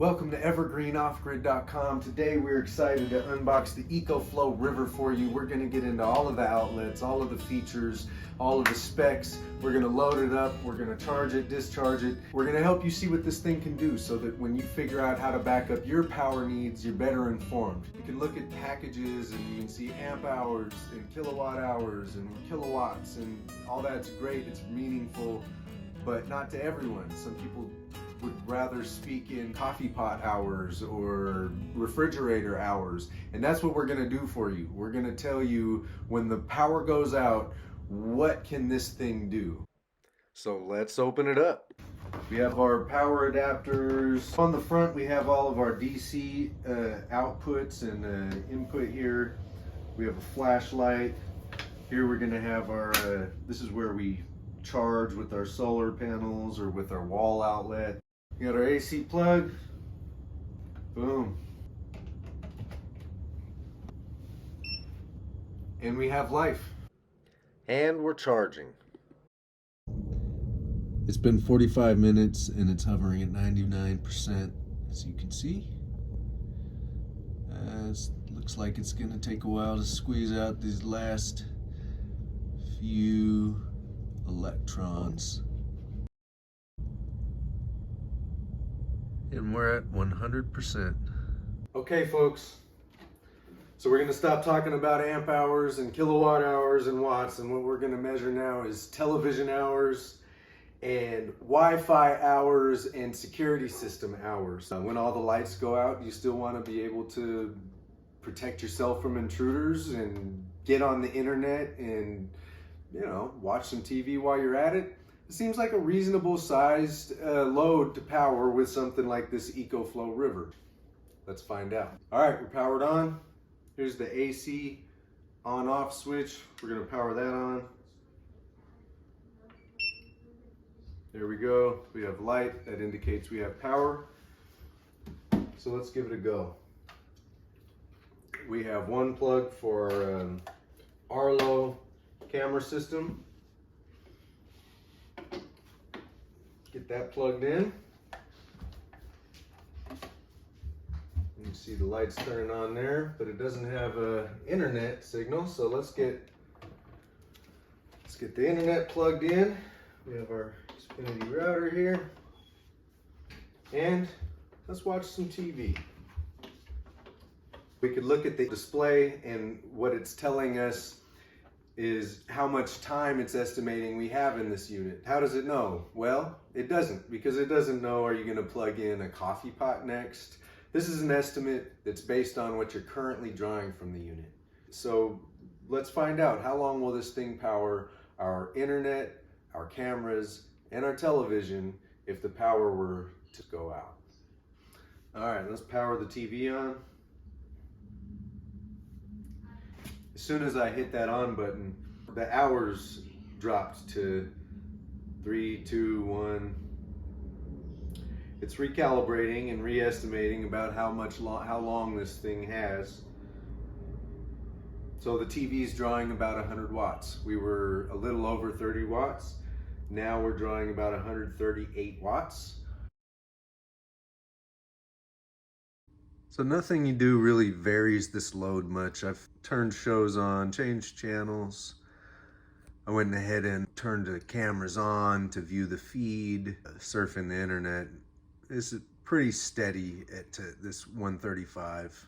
Welcome to evergreenoffgrid.com. Today we're excited to unbox the EcoFlow River for you. We're going to get into all of the outlets, all of the features, all of the specs. We're going to load it up, we're going to charge it, discharge it. We're going to help you see what this thing can do so that when you figure out how to back up your power needs, you're better informed. You can look at packages and you can see amp hours and kilowatt hours and kilowatts, and all that's great, it's meaningful, but not to everyone. Some people would rather speak in coffee pot hours or refrigerator hours, and that's what we're going to do for you. We're going to tell you when the power goes out, what can this thing do? So let's open it up. We have our power adapters. On the front we have all of our DC outputs and input here. We have a flashlight. Here we're going to have our, this is where we charge with our solar panels or with our wall outlet. We got our AC plug. Boom. And we have life. And we're charging. It's been 45 minutes and it's hovering at 99%, as you can see. Looks like it's gonna take a while to squeeze out these last few electrons. And we're at 100%. Okay, folks. So we're gonna stop talking about amp hours and kilowatt hours and watts, and what we're gonna measure now is television hours and Wi-Fi hours and security system hours. When all the lights go out, you still wanna be able to protect yourself from intruders and get on the internet and, you know, watch some TV while you're at it. It seems like a reasonable sized load to power with something like this EcoFlow River. Let's find out. All right, we're powered on. Here's the AC on-off switch. We're gonna power that on. There we go. We have light. That indicates we have power. So let's give it a go. We have one plug for Arlo camera system. Get that plugged in. You can see the lights turning on there, but it doesn't have a internet signal. So let's get the internet plugged in. We have our Xfinity router here, and let's watch some TV. We could look at the display, and what it's telling us is how much time it's estimating we have in this unit. How does it know? Well, it doesn't, because it doesn't know, are you going to plug in a coffee pot next? This is an estimate that's based on what you're currently drawing from the unit. So let's find out, how long will this thing power our internet, our cameras, and our television if the power were to go out. All right, let's power the TV on. As soon as I hit that on button, the hours dropped to 3, 2, 1. It's recalibrating and re-estimating about how long this thing has. So the TV's drawing about 100 watts. We were a little over 30 watts. Now we're drawing about 138 watts. So nothing you do really varies this load much. I've turned shows on, changed channels. I went ahead and turned the cameras on to view the feed, surfing the internet. This is pretty steady at this 135.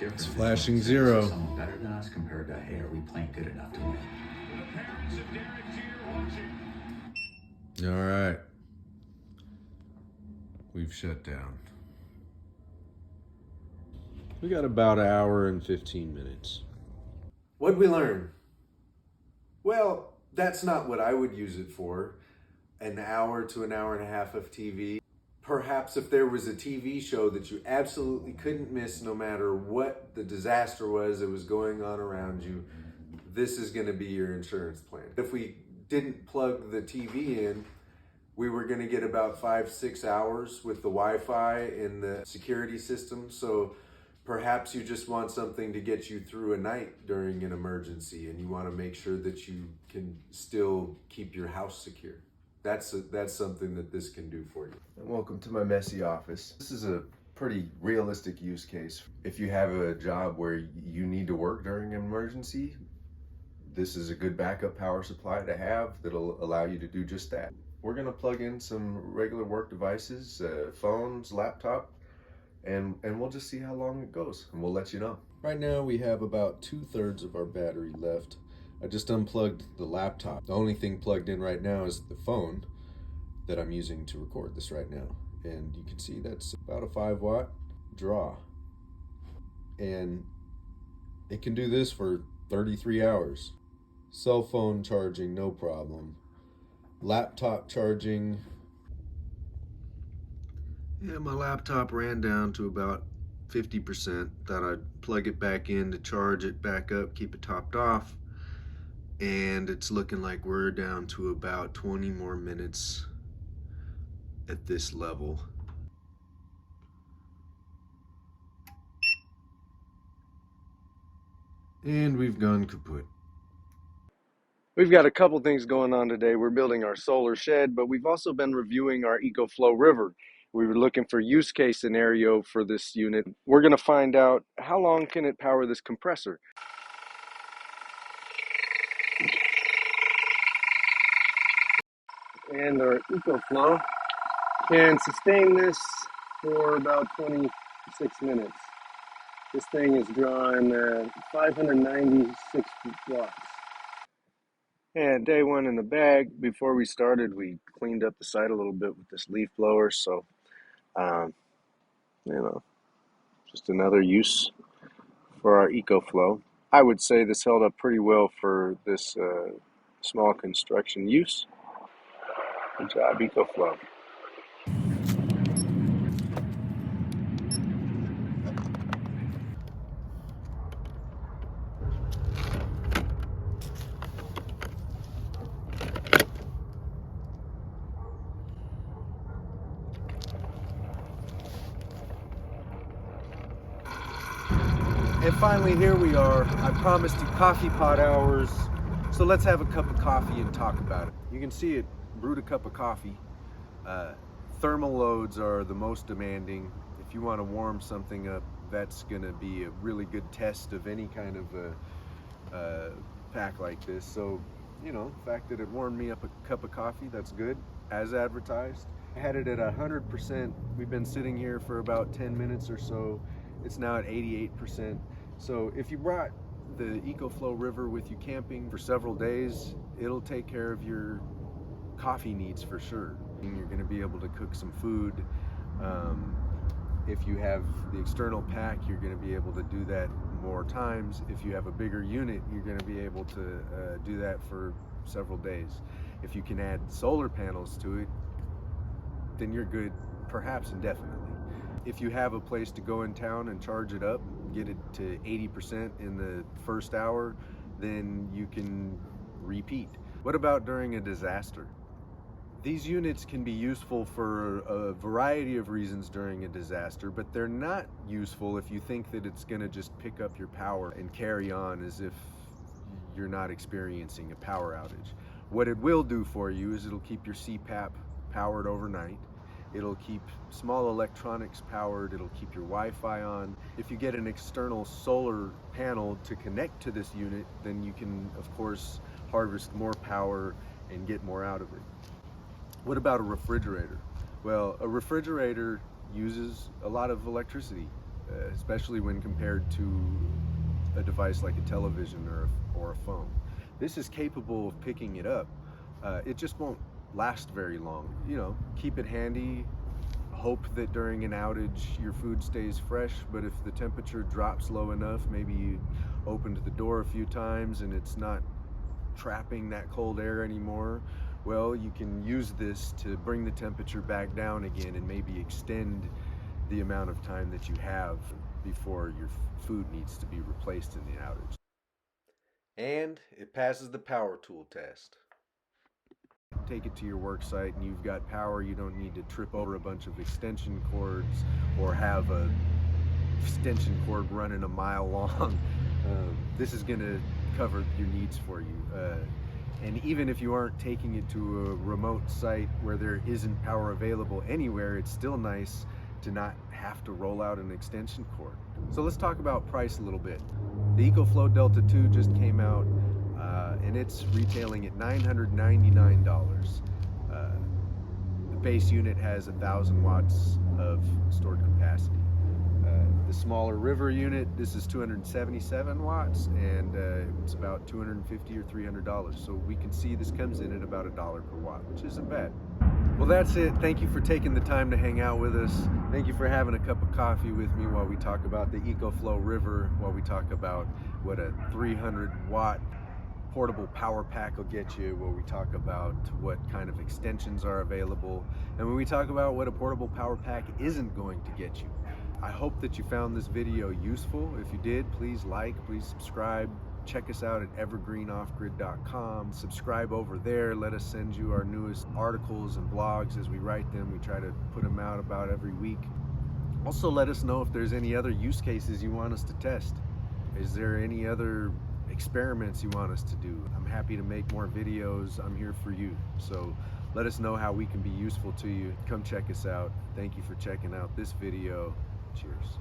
It's flashing 0. Someone better than us compared to, hey, are we playing good enough to win? All right. We've shut down. We got about an hour and 15 minutes. What'd we learn? Well, that's not what I would use it for. An hour to an hour and a half of TV. Perhaps if there was a TV show that you absolutely couldn't miss no matter what the disaster was that was going on around you, this is going to be your insurance plan. If we didn't plug the TV in, we were going to get about 5-6 hours with the Wi-Fi and the security system. So perhaps you just want something to get you through a night during an emergency, and you want to make sure that you can still keep your house secure. That's something that this can do for you. Welcome to my messy office. This is a pretty realistic use case. If you have a job where you need to work during an emergency, this is a good backup power supply to have that'll allow you to do just that. We're gonna plug in some regular work devices, phones, laptop, and we'll just see how long it goes, and we'll let you know. Right now we have about 2/3 of our battery left. I just unplugged the laptop. The only thing plugged in right now is the phone that I'm using to record this right now. And you can see that's about a 5-watt draw. And it can do this for 33 hours. Cell phone charging, no problem. Laptop charging. Yeah, my laptop ran down to about 50%. Thought I'd plug it back in to charge it back up, keep it topped off. And it's looking like we're down to about 20 more minutes at this level. And we've gone kaput. We've got a couple things going on today. We're building our solar shed, but we've also been reviewing our EcoFlow river. We were looking for use case scenario for this unit. We're going to find out how long can it power this compressor. And our EcoFlow can sustain this for about 26 minutes. This thing is drawing 596 watts. And day one in the bag. Before we started, we cleaned up the site a little bit with this leaf blower. So, just another use for our EcoFlow. I would say this held up pretty well for this small construction use. Good job, EcoFlow. And finally, here we are. I promised you coffee pot hours, so let's have a cup of coffee and talk about it. You can see it brewed a cup of coffee. Thermal loads are the most demanding. If you want to warm something up, that's going to be a really good test of any kind of a pack like this. So, the fact that it warmed me up a cup of coffee, that's good, as advertised. I had it at 100%. We've been sitting here for about 10 minutes or so. It's now at 88%. So if you brought the EcoFlow river with you camping for several days, it'll take care of your coffee needs for sure. You're going to be able to cook some food. If you have the external pack, you're going to be able to do that more times. If you have a bigger unit, you're going to be able to do that for several days. If you can add solar panels to it, then you're good, perhaps indefinitely. If you have a place to go in town and charge it up, get it to 80% in the first hour, then you can repeat. What about during a disaster? These units can be useful for a variety of reasons during a disaster, but they're not useful if you think that it's going to just pick up your power and carry on as if you're not experiencing a power outage. What it will do for you is it'll keep your CPAP powered overnight. It'll keep small electronics powered. It'll keep your Wi-Fi on. If you get an external solar panel to connect to this unit, then you can, of course, harvest more power and get more out of it. What about a refrigerator? Well, a refrigerator uses a lot of electricity, especially when compared to a device like a television or a phone. This is capable of picking it up. It just won't last very long. Keep it handy. Hope that during an outage your food stays fresh, but if the temperature drops low enough, maybe you opened the door a few times and it's not trapping that cold air anymore, well, you can use this to bring the temperature back down again and maybe extend the amount of time that you have before your food needs to be replaced in the outage. And it passes the power tool test. Take it to your work site and you've got power. You don't need to trip over a bunch of extension cords or have a extension cord running a mile long. This is going to cover your needs for you. And even if you aren't taking it to a remote site where there isn't power available anywhere, it's still nice to not have to roll out an extension cord. So let's talk about price a little bit. The EcoFlow Delta 2 just came out and it's retailing at $999. The base unit has 1,000 watts of stored capacity. The smaller River unit, this is 277 watts, and it's about $250 or $300. So we can see this comes in at about $1 per watt, which isn't bad. Well, that's it. Thank you for taking the time to hang out with us. Thank you for having a cup of coffee with me while we talk about the EcoFlow River, while we talk about what a 300-watt portable power pack will get you, where we talk about what kind of extensions are available, and when we talk about what a portable power pack isn't going to get you. I hope that you found this video useful. If you did, please like, please subscribe. Check us out at evergreenoffgrid.com. Subscribe over there. Let us send you our newest articles and blogs as we write them. We try to put them out about every week. Also, let us know if there's any other use cases you want us to test. Is there any other experiments you want us to do? I'm happy to make more videos. I'm here for you. So let us know how we can be useful to you. Come check us out. Thank you for checking out this video. Cheers.